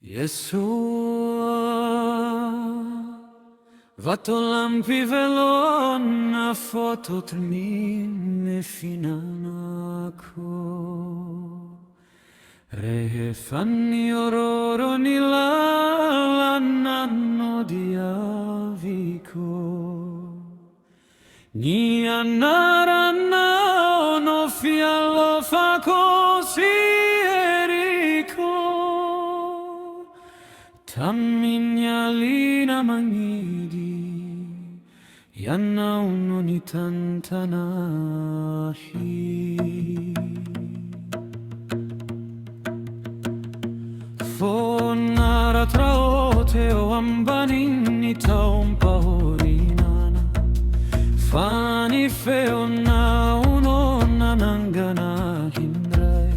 يسوع vatolampi velona foto trmine finanako Rehe fanni ororo nila nanno diaviko Ni anarana ono fiallo fa così eriko Tammignalina mangidi Yanna unoni tantanahi Fonara traote o ambaninni taumpa horinana Fani feonna unonna nangana hindrai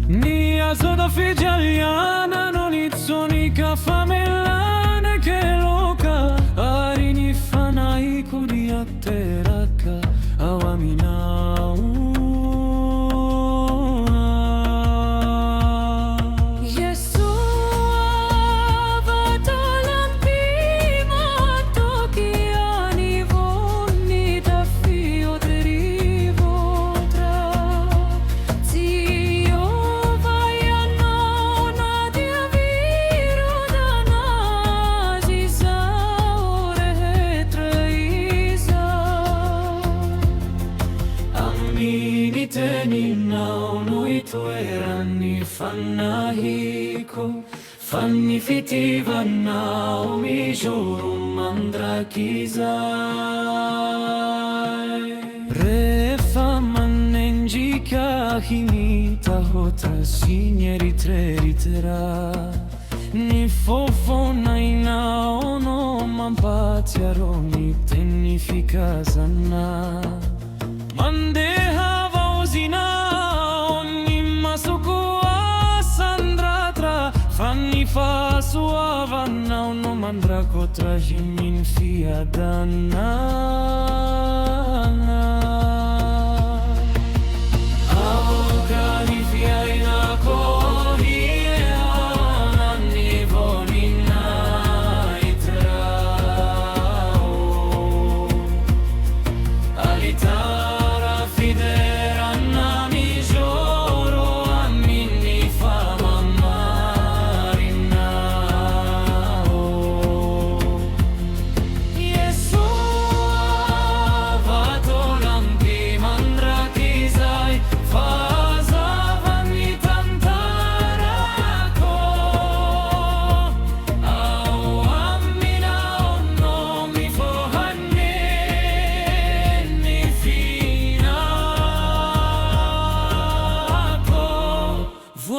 Ni asoda figialiana non itsonika famellane che loca Arini fanai kudiatteraka awamina Fanni fitiva Naomi Jorum mandrakizai Refa manenjika himita hotra signeri tre ritera Ni fofona ina ono mampatia ni tennifica sanna Mandeha vausina ogni masuku Fanni fa suavanna uno mandra cotra jimin fiadana Aogani fiaina kohia nanni vonina itrao Alitara fideranna mi joro amminni famamma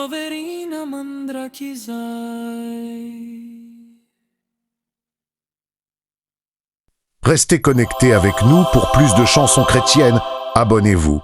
Poverina mandrakizai. Restez connectés avec nous pour plus de chansons chrétiennes. Abonnez-vous.